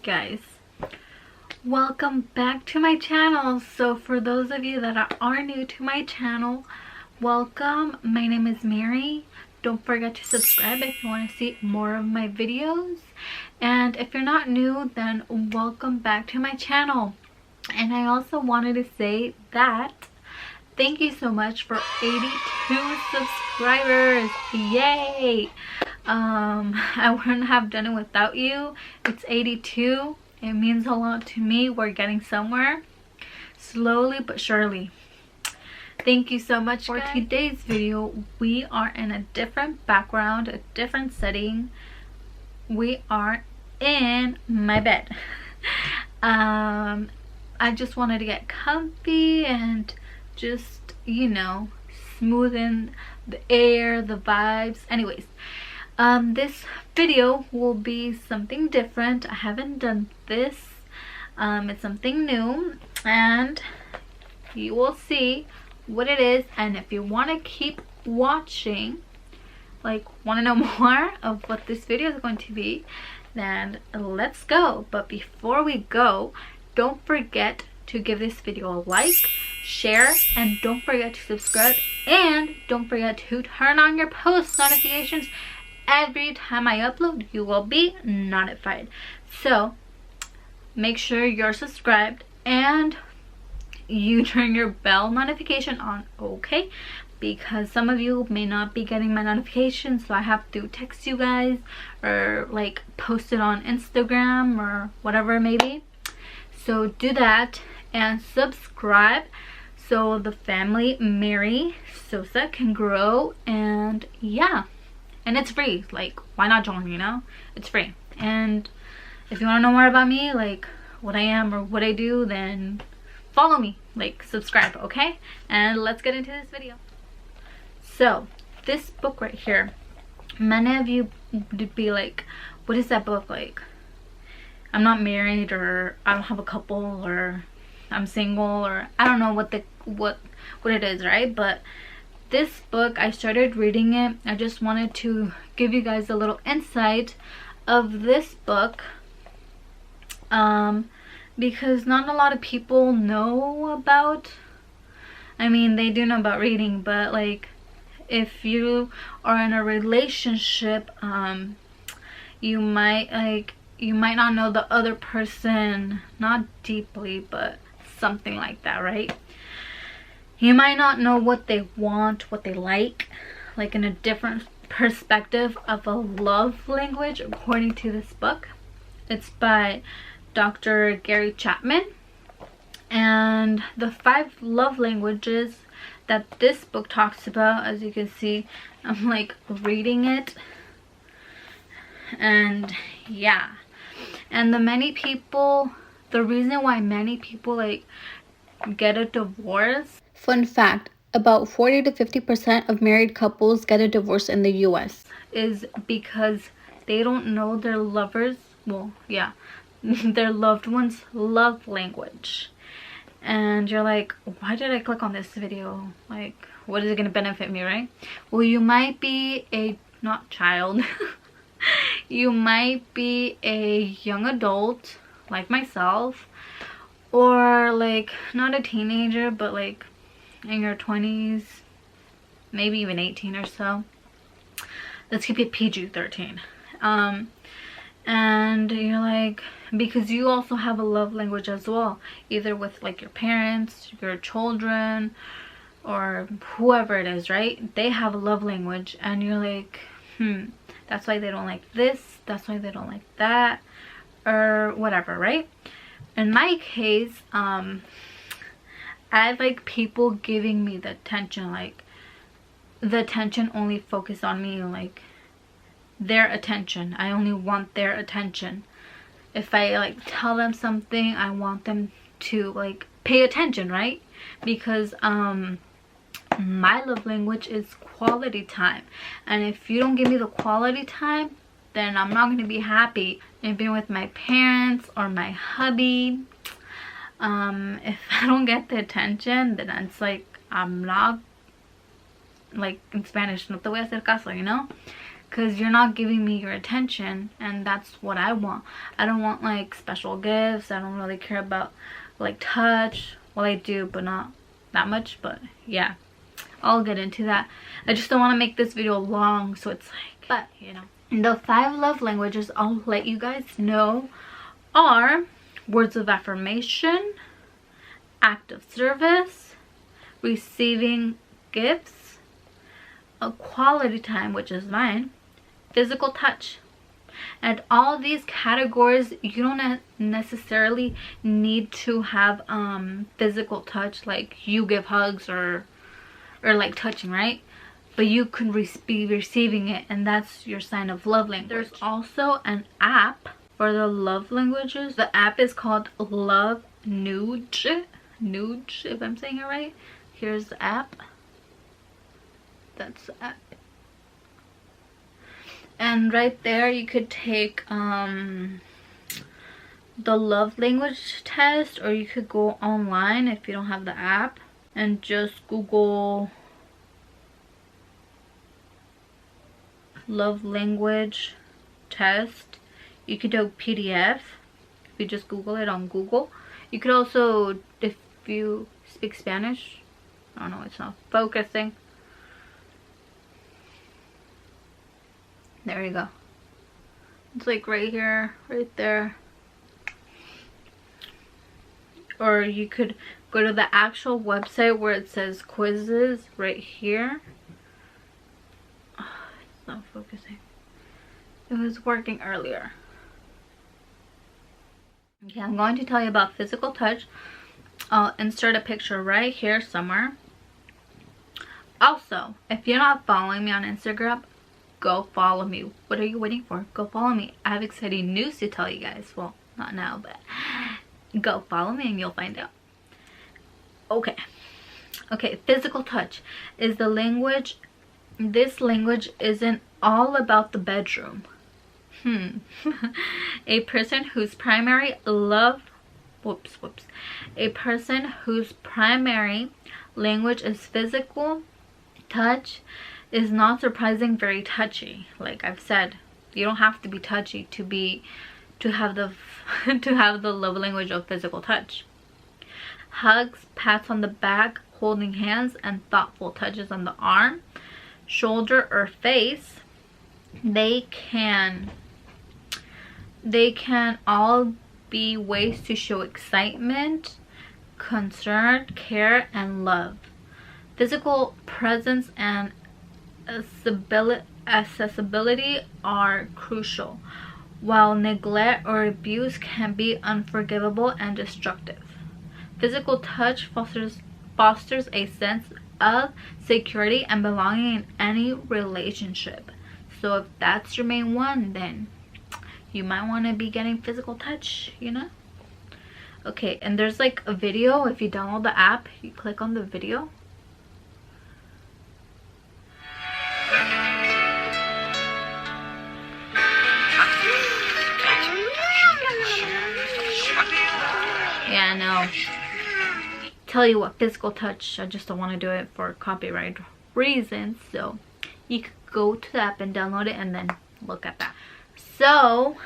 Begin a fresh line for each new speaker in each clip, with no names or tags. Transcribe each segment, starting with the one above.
guys, welcome back to my channel. So for those of you that are new to my channel, welcome. My name is Mary. Don't forget to subscribe if you want to see more of my videos, and if you're not new, then welcome back to my channel. And I also wanted to say that thank you so much for 82 subscribers. Yay! I wouldn't have done it without you. It's 82. It means a lot to me. We're getting somewhere, slowly but surely. Thank you so much, guys. For today's video, we are in a different background, a different setting. We are in my bed. I just wanted to get comfy and just, you know, smoothen the air, the vibes. Anyways, this video will be something different. I haven't done this. It's something new, and you will see what it is. And if you want to keep watching, like want to know more of what this video is going to be, then let's go. But before we go, don't forget to give this video a like, share, and don't forget to subscribe, and don't forget to turn on your post notifications. Every time I upload, you will be notified. So make sure you're subscribed and you turn your bell notification on, okay? Because some of you may not be getting my notifications, so I have to text you guys or like post it on Instagram or whatever it may be. So do that and subscribe so the family Mary Sosa can grow. And yeah, and it's free. Like, why not join? You know, it's free. And if you want to know more about me, like what I am or what I do, then follow me, like subscribe, okay? And let's get into this video. So this book right here, many of you would be like, what is that book? Like, I'm not married, or I don't have a couple, or I'm single, or I don't know what it is, right? But this book, I started reading it. I just wanted to give you guys a little insight of this book, because not a lot of people know about, I mean, they do know about reading, but like if you are in a relationship, you might not know the other person, not deeply, but something like that, right? You might not know what they want, what they like in a different perspective of a love language, according to this book. It's by Dr. Gary Chapman. And the 5 love languages that this book talks about, as you can see, I'm like reading it. And yeah. And the reason why many people like get a divorce. Fun fact, about 40 to 50% of married couples get a divorce in the US is because they don't know their lovers, well, yeah, their loved one's love language. And you're like, why did I click on this video? Like, what is it going to benefit me, right? Well, you might be not child, you might be a young adult like myself, or like not a teenager, but like in your 20s, maybe even 18 or so. Let's keep it PG-13. And you're like, because you also have a love language as well, either with like your parents, your children, or whoever it is, right? They have a love language, and you're like, that's why they don't like this, that's why they don't like that, or whatever, right? In my case, I like people giving me the attention, like the attention only focus on me, like their attention. I only want their attention. If I like tell them something, I want them to like pay attention, right? Because my love language is quality time, and if you don't give me the quality time, then I'm not going to be happy. Maybe with my parents or my hubby, if I don't get the attention, then it's like I'm not, like in Spanish, no te voy a hacer caso, you know? because you're not giving me your attention, and that's what I want. I don't want like special gifts. I don't really care about like touch. Well, I do, but not that much. But yeah, I'll get into that. I just don't want to make this video long, so it's like, but you know, the 5 love languages I'll let you guys know are words of affirmation, act of service, receiving gifts, a quality time, which is mine, physical touch. And all these categories, you don't necessarily need to have physical touch, like you give hugs or like touching, right? But you can be receiving it, and that's your sign of love language. There's also an app for the love languages. The app is called Love Nuge, if I'm saying it right. Here's the app. That's the app. And right there you could take the love language test, or you could go online if you don't have the app and just Google love language test. You could do a PDF if you just Google it on Google. You could also, if you speak Spanish, I don't know, it's not focusing. There you go. It's like right here, right there. Or you could go to the actual website where it says quizzes right here. Oh, it's not focusing. It was working earlier. Okay, I'm going to tell you about physical touch. I'll insert a picture right here somewhere. Also, if you're not following me on Instagram, go follow me. What are you waiting for? Go follow me. I have exciting news to tell you guys. Well, not now, but go follow me and you'll find out. Okay, physical touch is the language. This language isn't all about the bedroom. A person whose primary A person whose primary language is physical touch is not surprising very touchy. Like I've said, you don't have to be touchy to have the love language of physical touch. Hugs, pats on the back, holding hands, and thoughtful touches on the arm, shoulder, or face. They can all be ways to show excitement, concern, care, and love. Physical presence and accessibility are crucial, while neglect or abuse can be unforgivable and destructive. Physical touch fosters a sense of security and belonging in any relationship. So if that's your main one, then you might want to be getting physical touch, you know? Okay, and there's like a video. If you download the app, you click on the video. Yeah, I know. Tell you what, physical touch, I just don't want to do it for copyright reasons. So you could go to the app and download it and then look at that. So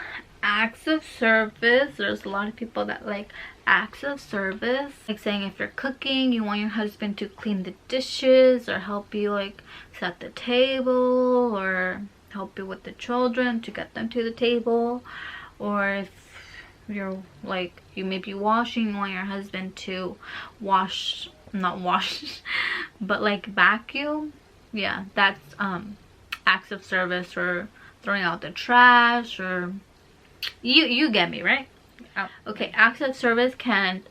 acts of service, there's a lot of people that like acts of service, like saying if you're cooking, you want your husband to clean the dishes or help you like set the table or help you with the children to get them to the table. Or if you're like, you may be washing, you want your husband to not wash but like vacuum. Yeah, that's acts of service. Or throwing out the trash, or you get me, right? Okay, acts of service can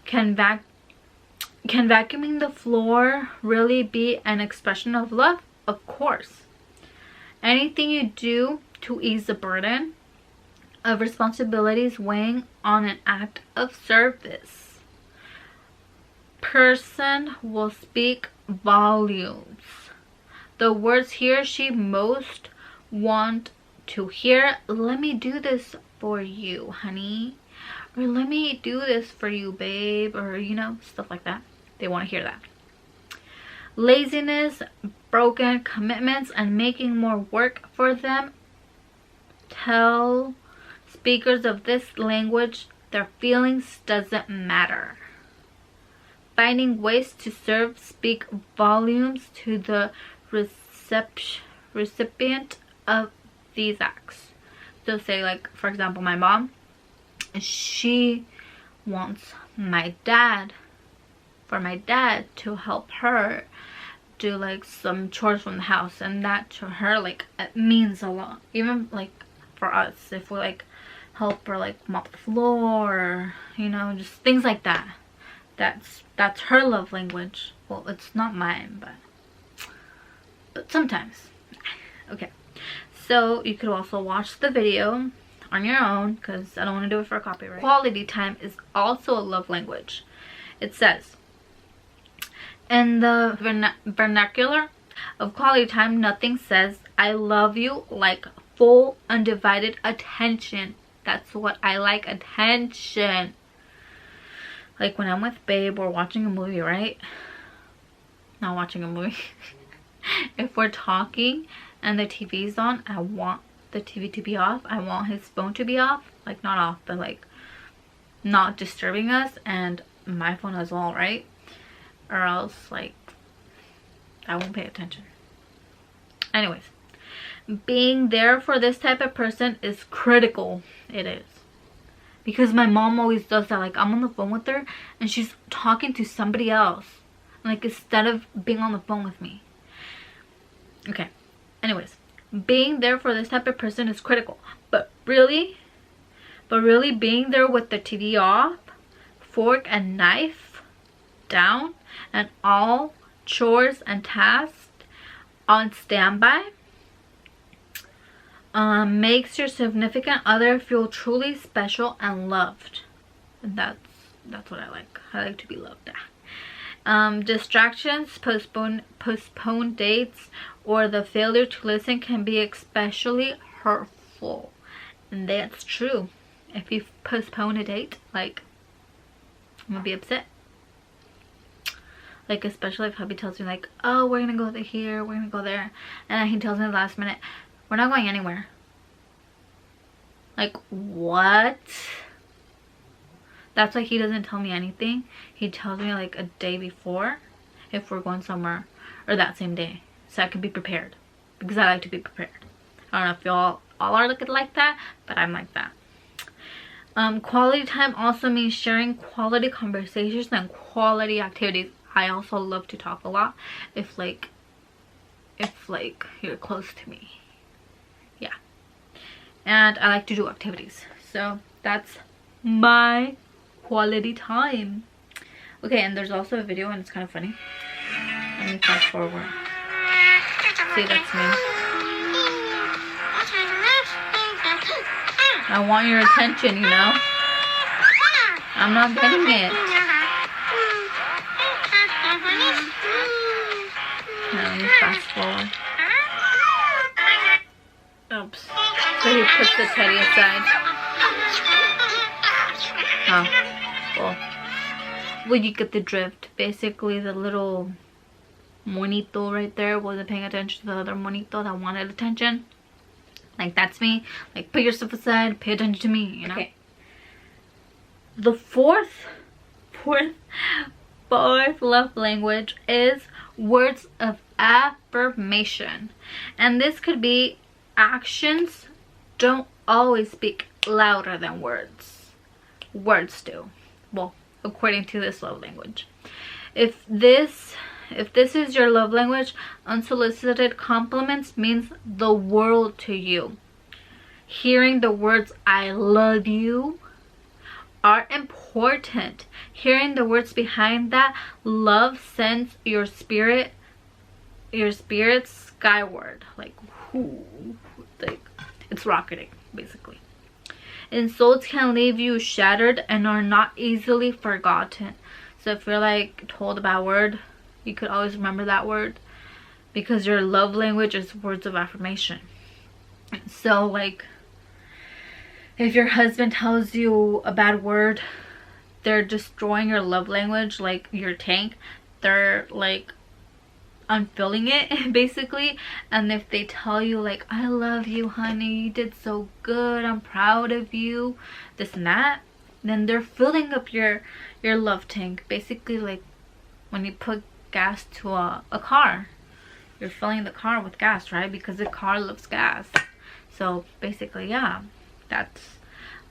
vacuuming the floor really be an expression of love? Of course. Anything you do to ease the burden of responsibilities weighing on an act of service. Person will speak volumes. The words he or she most want to hear: let me do this for you, honey, or let me do this for you, babe, or you know, stuff like that. They want to hear that. laziness, broken commitments, and making more work for them. Tell speakers of this language their feelings doesn't matter. Finding ways to serve speak volumes to the recipient of these acts. So say, like, for example, my mom, she wants my dad, for my dad to help her do like some chores from the house, and that to her, like, it means a lot. Even like for us, if we like help her like mop the floor, or, you know, just things like that. That's her love language. Well, it's not mine, but sometimes. Okay, so you could also watch the video on your own, because I don't want to do it for copyright. Quality time is also a love language. It says, in the vernacular of quality time, nothing says I love you like full undivided attention. That's what I like, attention. Like when I'm with babe, we're watching a movie, right? Not watching a movie. If we're talking and the TV's on, I want the TV to be off. I want his phone to be off. Like, not off, but like not disturbing us, and my phone as well, right? Or else, like, I won't pay attention. Anyways, being there for this type of person is critical. It is. Because my mom always does that. Like, I'm on the phone with her and she's talking to somebody else, like, instead of being on the phone with me. Okay, anyways, being there for this type of person is critical. But really being there with the TV off, fork and knife down, and all chores and tasks on standby, makes your significant other feel truly special and loved. And that's what I like. I like to be loved. Distractions, postpone dates, or the failure to listen can be especially hurtful. And that's true. If you postpone a date, like, I'm gonna be upset. Like, especially if hubby tells me, like, oh, we're gonna go here, we're gonna go there, and then he tells me last minute, we're not going anywhere. Like, what? That's why he doesn't tell me anything. He tells me like a day before if we're going somewhere, or that same day, so I can be prepared, because I like to be prepared. I don't know if y'all are looking like that, but I'm like that. Quality time also means sharing quality conversations and quality activities. I also love to talk a lot if you're close to me. Yeah. And I like to do activities. So that's my quality time. Okay, and there's also a video and it's kind of funny. Let me fast forward. See, that's me. I want your attention, you know. I'm not getting it. Now let me fast forward. Oops. So he puts the teddy aside. Oh, cool. Well, you get the drift. Basically, the little monito right there wasn't paying attention to the other monito that wanted attention. Like, that's me. Like, put yourself aside, pay attention to me, you know? Okay. The fourth love language is words of affirmation. And this could be actions don't always speak louder than words. Words do. Well, according to this love language. If this is your love language, unsolicited compliments means the world to you. Hearing the words I love you are important. Hearing the words behind that love sends your spirit skyward. Like, it's rocketing, basically. Insults can leave you shattered and are not easily forgotten. So if you're like told a bad word, you could always remember that word, because your love language is words of affirmation. So like, if your husband tells you a bad word, they're destroying your love language, like your tank. They're like unfilling it basically. And if they tell you like, I love you honey, you did so good, I'm proud of you, this and that, then they're filling up your love tank. Basically like when you put gas to a car, you're filling the car with gas, right? Because the car loves gas. So basically, yeah, that's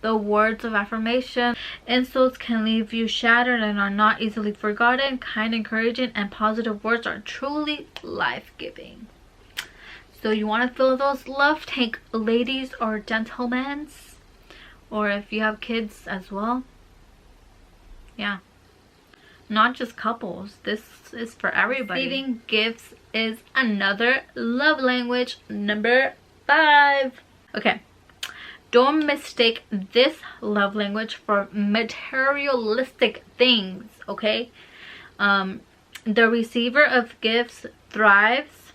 the words of affirmation. Insults can leave you shattered and are not easily forgotten. Kind, encouraging, and positive words are truly life-giving. So you want to fill those love tank, ladies or gentlemen, or if you have kids as well. Yeah, not just couples, this is for everybody. Receiving gifts is another love language, number 5. Okay, don't mistake this love language for materialistic things, okay? The receiver of gifts thrives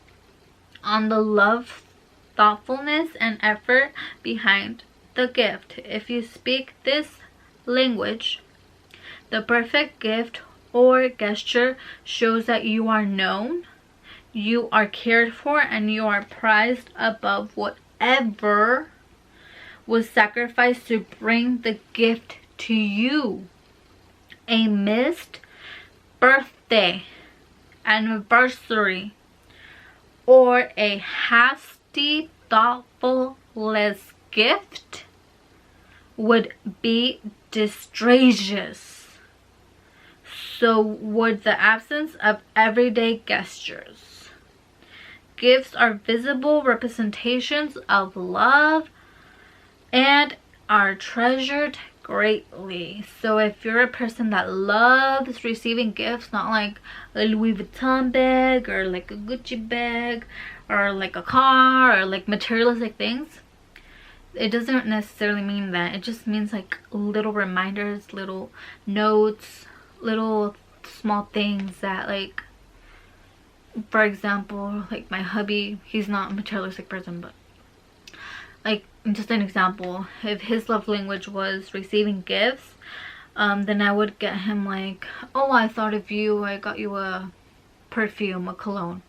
on the love, thoughtfulness, and effort behind the gift. If you speak this language, the perfect gift or gesture shows that you are known, you are cared for, and you are prized above whatever was sacrificed to bring the gift to you. A missed birthday, anniversary, or a hasty, thoughtless gift would be disastrous. So would the absence of everyday gestures. Gifts are visible representations of love and are treasured greatly. So if you're a person that loves receiving gifts, not like a Louis Vuitton bag or like a Gucci bag or like a car or like materialistic things, it doesn't necessarily mean that. It just means like little reminders, little notes, little small things that, like, for example, like my hubby, he's not a materialistic person, but like just an example, if his love language was receiving gifts, then I would get him like, oh, I thought of you, I got you a perfume, a cologne,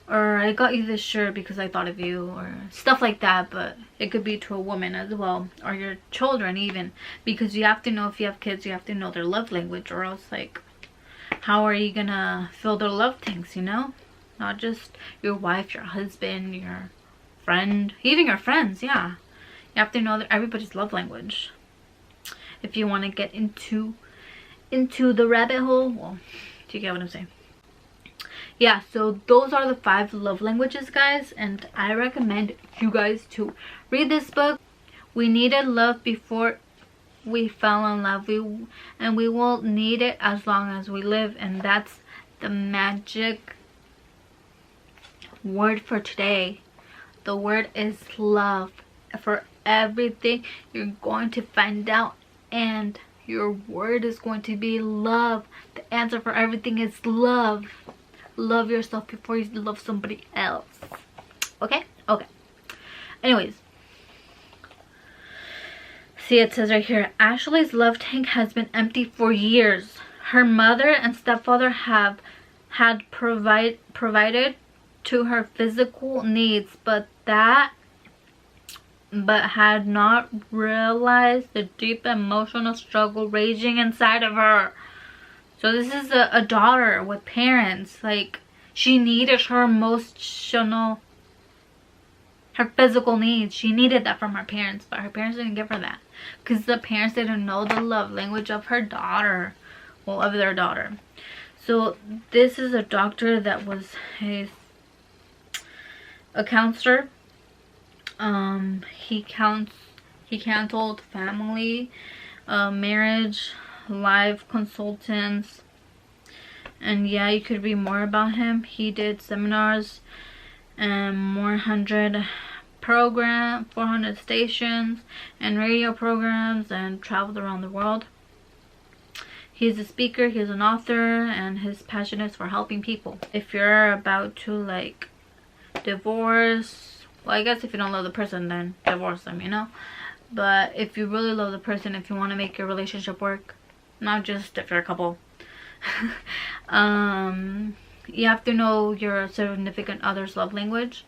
or I got you this shirt because I thought of you, or stuff like that. But it could be to a woman as well, or your children even, because you have to know, if you have kids, you have to know their love language, or else like how are you gonna fill their love tanks, you know? Not just your wife, your husband, your friend, even your friends. Yeah, you have to know that everybody's love language if you want to get into the rabbit hole. Well, do you get what I'm saying? Yeah, so those are the 5 love languages, guys, and I recommend you guys to read this book. We needed love before we fell in love, and we will need it as long as we live. And that's the magic word for today. The word is love. For everything you're going to find out, and your word is going to be love. The answer for everything is love. Love yourself before you love somebody else. Okay? Okay. Anyways, see, it says right here, Ashley's love tank has been empty for years. Her mother and stepfather had provided to her physical needs, but had not realized the deep emotional struggle raging inside of her. So this is a daughter with parents. Like, she needed her emotional, her physical needs. She needed that from her parents, but her parents didn't give her that, because the parents didn't know the love language of her daughter, well, of their daughter. So this is a doctor that was a counselor. He counseled family, marriage, life consultants, and yeah, you could read more about him. He did seminars and more 400 stations and radio programs, and traveled around the world. He's a speaker, he's an author, and his passion is for helping people. If you're about to like divorce, well, I guess if you don't love the person, then divorce them, you know. But if you really love the person, if you want to make your relationship work, not just if you're a couple, you have to know your significant other's love language.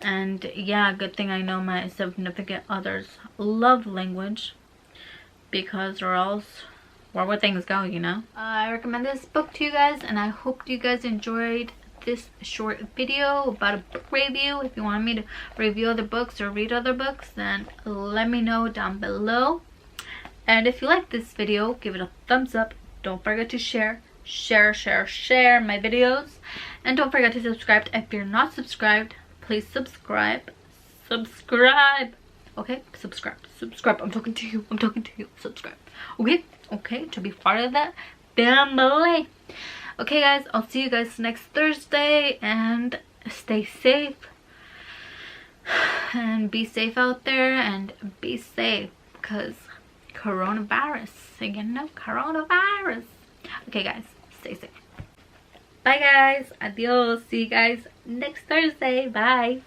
And yeah, good thing I know my significant other's love language, because or else where things go, you know. I recommend this book to you guys, and I hope you guys enjoyed this short video about a book review. If you want me to review other books or read other books, then let me know down below. And if you like this video, give it a thumbs up. Don't forget to share my videos, and don't forget to subscribe. If you're not subscribed, please subscribe. Okay, subscribe. I'm talking to you. Subscribe. Okay, to be part of that family. Okay guys, I'll see you guys next Thursday, and stay safe and be safe out there, and be safe because coronavirus, you know, coronavirus. Okay guys, stay safe. Bye guys, adios. See you guys next Thursday. Bye.